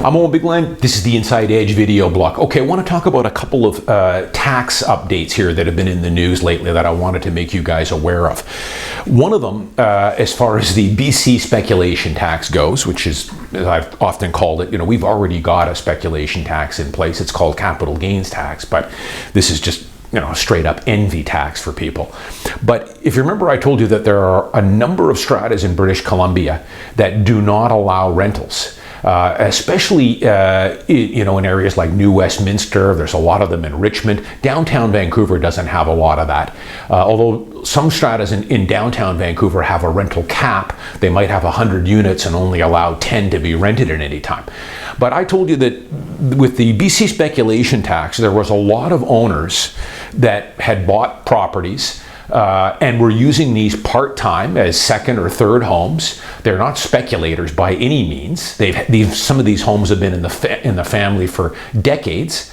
I'm Owen Bigland. This is the Inside Edge video blog. Okay, I want to talk about a couple of tax updates here that have been in the news lately that I wanted to make you guys aware of. One of them, as far as the BC speculation tax goes, which is, as I've often called it, we've already got a speculation tax in place. It's called capital gains tax, but this is just straight up envy tax for people. But if you remember, I told you that there are a number of stratas in British Columbia that do not allow rentals. Especially in areas like New Westminster. There's a lot of them in Richmond. Downtown Vancouver doesn't have a lot of that. Although some stratas in downtown Vancouver have a rental cap. They might have 100 units and only allow 10 to be rented at any time. But I told you that with the BC speculation tax, there was a lot of owners that had bought properties and we're using these part-time as second or third homes. They're not speculators by any means. Some of these homes have been in the family for decades.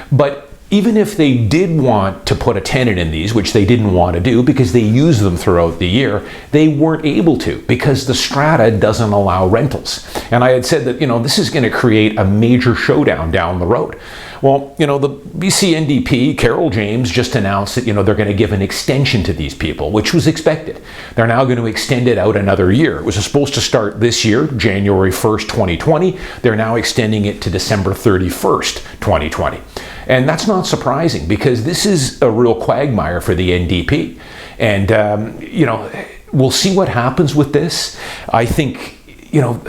But even if they did want to put a tenant in these, which they didn't want to do because they use them throughout the year, they weren't able to because the strata doesn't allow rentals. And I had said that, this is going to create a major showdown down the road. Well, the BC NDP, Carol James, just announced that, they're going to give an extension to these people, which was expected. They're now going to extend it out another year. It was supposed to start this year, January 1st, 2020. They're now extending it to December 31st, 2020. And that's not surprising because this is a real quagmire for the NDP. And, we'll see what happens with this. I think,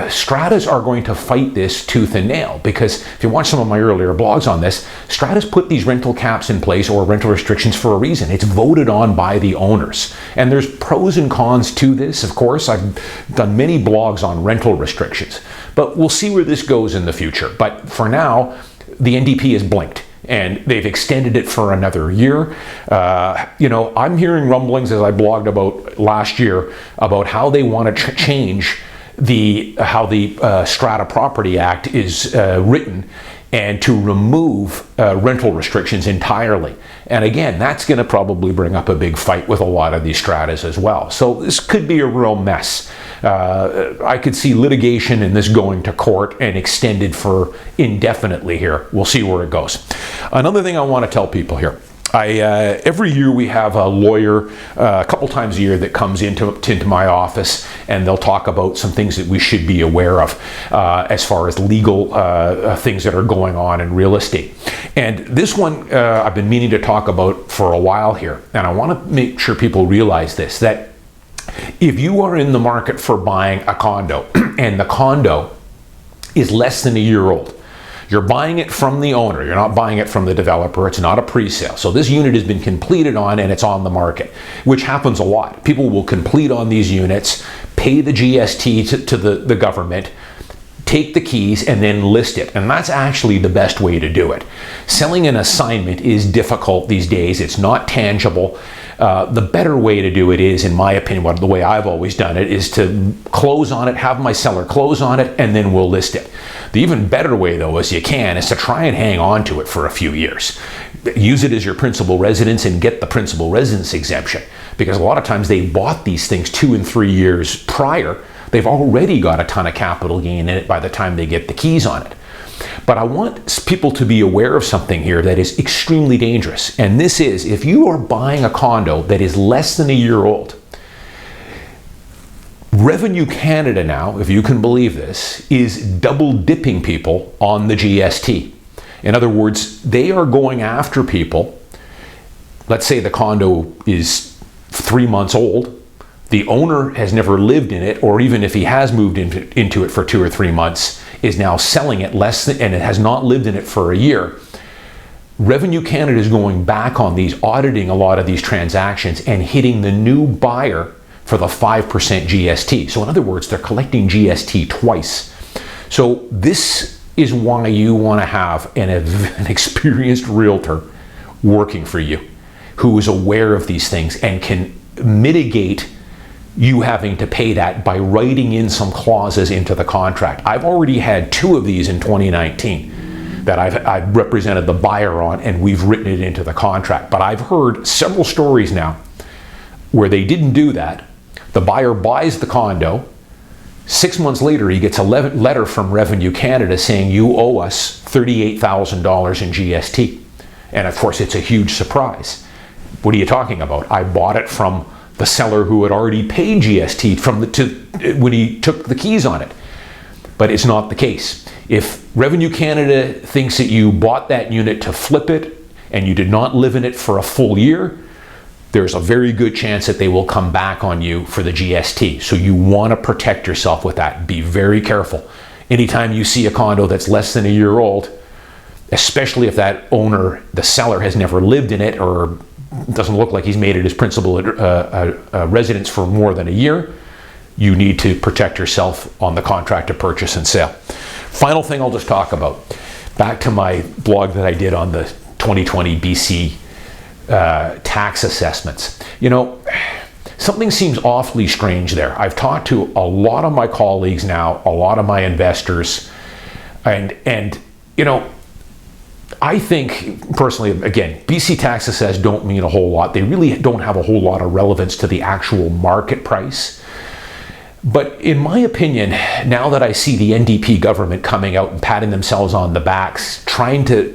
stratas are going to fight this tooth and nail because if you watch some of my earlier blogs on this, stratas put these rental caps in place or rental restrictions for a reason. It's voted on by the owners. And there's pros and cons to this, of course. I've done many blogs on rental restrictions, but we'll see where this goes in the future. But for now, the NDP has blinked. And they've extended it for another year. I'm hearing rumblings, as I blogged about last year, about how they want to change how the Strata Property Act is written and to remove rental restrictions entirely. And again, that's going to probably bring up a big fight with a lot of these stratas as well. So this could be a real mess. I could see litigation and this going to court and extended for indefinitely here. We'll see where it goes. Another thing I want to tell people here. Every year we have a lawyer a couple times a year that comes into my office and they'll talk about some things that we should be aware of as far as legal things that are going on in real estate. And this one I've been meaning to talk about for a while here. And I want to make sure people realize this, that if you are in the market for buying a condo and the condo is less than a year old, you're buying it from the owner. You're not buying it from the developer. It's not a pre-sale. So this unit has been completed on and it's on the market, which happens a lot. People will complete on these units, pay the GST to the government, take the keys and then list it. And that's actually the best way to do it. Selling an assignment is difficult these days. It's not tangible. The better way to do it is, in my opinion, the way I've always done it, is to close on it, have my seller close on it, and then we'll list it. The even better way, though, as you can, is to try and hang on to it for a few years. Use it as your principal residence and get the principal residence exemption. Because a lot of times they bought these things 2 and 3 years prior. They've already got a ton of capital gain in it by the time they get the keys on it. But I want people to be aware of something here that is extremely dangerous. And this is, if you are buying a condo that is less than a year old, Revenue Canada now, if you can believe this, is double dipping people on the GST. In other words, they are going after people. Let's say the condo is 3 months old. The owner has never lived in it, or even if he has moved into it for 2 or 3 months, is now selling it less than, and it has not lived in it for a year. Revenue Canada is going back on these, auditing a lot of these transactions and hitting the new buyer for the 5% GST. So in other words, they're collecting GST twice. So this is why you want to have an experienced realtor working for you who is aware of these things and can mitigate you having to pay that by writing in some clauses into the contract. I've already had 2 of these in 2019 that I've represented the buyer on, and we've written it into the contract. But I've heard several stories now where they didn't do that. The buyer buys the condo, 6 months later, he gets a letter from Revenue Canada saying you owe us $38,000 in GST. And of course, it's a huge surprise. What are you talking about? I bought it from the seller who had already paid GST when he took the keys on it. But it's not the case. If Revenue Canada thinks that you bought that unit to flip it and you did not live in it for a full year, there's a very good chance that they will come back on you for the GST. So you want to protect yourself with that. Be very careful. Anytime you see a condo that's less than a year old, especially if that owner, the seller, has never lived in it or doesn't look like he's made it his principal residence for more than a year, you need to protect yourself on the contract to purchase and sale. Final thing I'll just talk about. Back to my blog that I did on the 2020 BC tax assessments. You know, something seems awfully strange there. I've talked to a lot of my colleagues now, a lot of my investors, and you know, I think personally, again, BC tax assessed don't mean a whole lot. They really don't have a whole lot of relevance to the actual market price. But in my opinion, now that I see the NDP government coming out and patting themselves on the backs, trying to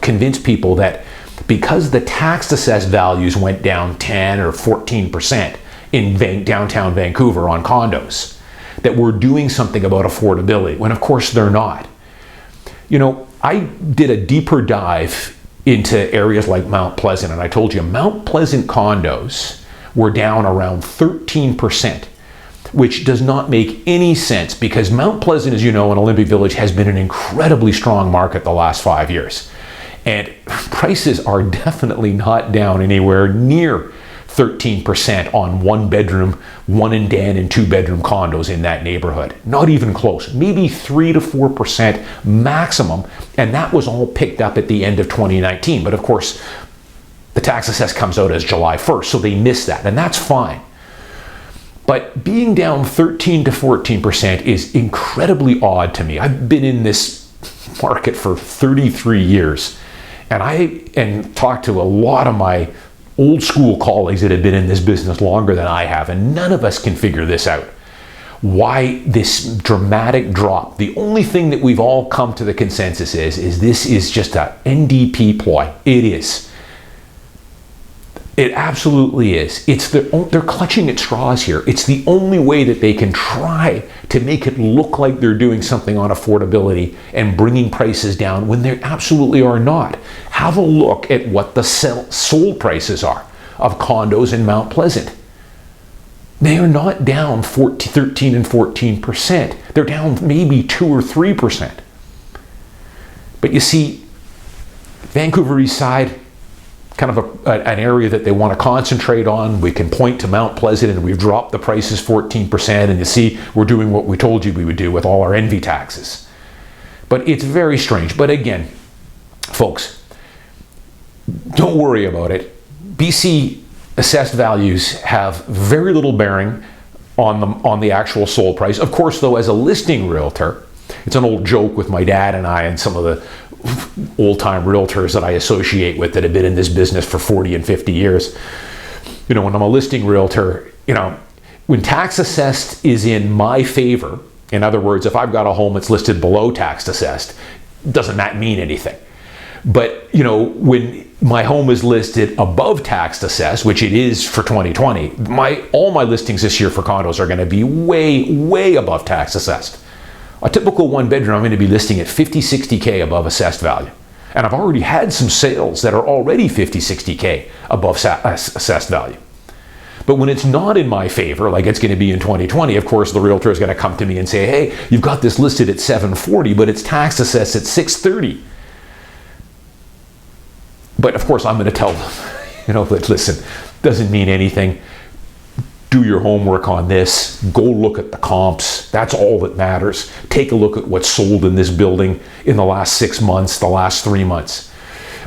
convince people that because the tax assessed values went down 10 or 14% in downtown Vancouver on condos, that we're doing something about affordability, when of course they're not. You know, I did a deeper dive into areas like Mount Pleasant, and I told you Mount Pleasant condos were down around 13%, which does not make any sense because Mount Pleasant, as you know, in Olympic Village has been an incredibly strong market the last 5 years. And prices are definitely not down anywhere near 13% on one bedroom, one and den and 2-bedroom condos in that neighborhood. Not even close. Maybe 3 to 4% maximum. And that was all picked up at the end of 2019. But of course, the tax assess comes out as July 1st, so they missed that. And that's fine. But being down 13 to 14% is incredibly odd to me. I've been in this market for 33 years. And talked to a lot of my old school colleagues that have been in this business longer than I have, and none of us can figure this out. Why this dramatic drop? The only thing that we've all come to the consensus is this is just a NDP ploy. It is. It absolutely is. They're clutching at straws here. It's the only way that they can try to make it look like they're doing something on affordability and bringing prices down when they absolutely are not. Have a look at what the sold prices are of condos in Mount Pleasant. They are not down 13 and 14%. They're down maybe 2 or 3%. But you see, Vancouver East Side, kind of an area that they want to concentrate on. We can point to Mount Pleasant and we've dropped the prices 14%, and you see we're doing what we told you we would do with all our envy taxes. But it's very strange. But again, folks, don't worry about it. BC assessed values have very little bearing on the actual sold price. Of course, though, as a listing realtor, it's an old joke with my dad and I and some of the old-time realtors that I associate with that have been in this business for 40 and 50 years. You know, when I'm a listing realtor, you know, when tax assessed is in my favor, in other words, if I've got a home that's listed below tax assessed, doesn't that mean anything? But, you know, when my home is listed above tax assessed, which it is for 2020, all my listings this year for condos are going to be way, way above tax assessed. A typical one bedroom, I'm going to be listing at 50, 60K above assessed value. And I've already had some sales that are already 50, 60K above assessed value. But when it's not in my favor, like it's going to be in 2020, of course, the realtor is going to come to me and say, hey, you've got this listed at 740, but it's tax assessed at 630. But of course, I'm going to tell them, you know, listen, doesn't mean anything. Do your homework on this. Go look at the comps. That's all that matters. Take a look at what's sold in this building in the last 6 months, the last 3 months.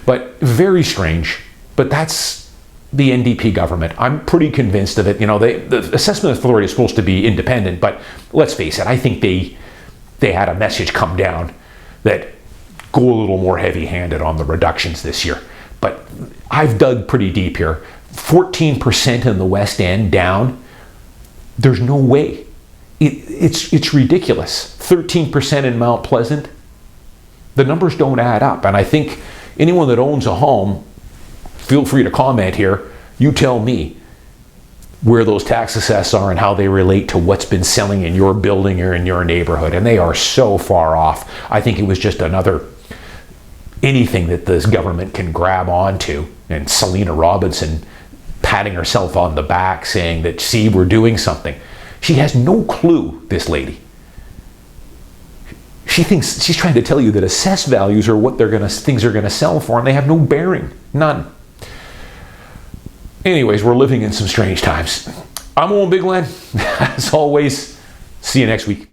But very strange. But that's the NDP government. I'm pretty convinced of it. You know, the assessment authority is supposed to be independent, but let's face it, I think they had a message come down that go a little more heavy-handed on the reductions this year. But I've dug pretty deep here. 14% in the West End down. There's no way. it's ridiculous. 13% in Mount Pleasant. The numbers don't add up. And I think anyone that owns a home, feel free to comment here. You tell me where those tax assessments are and how they relate to what's been selling in your building or in your neighborhood. And they are so far off. I think it was just anything that this government can grab onto. And Selena Robinson patting herself on the back saying that, see, we're doing something. She has no clue, this lady. She thinks she's trying to tell you that assessed values are what things are going to sell for, and they have no bearing. None. Anyways, we're living in some strange times. I'm Owen Bigland. As always, see you next week.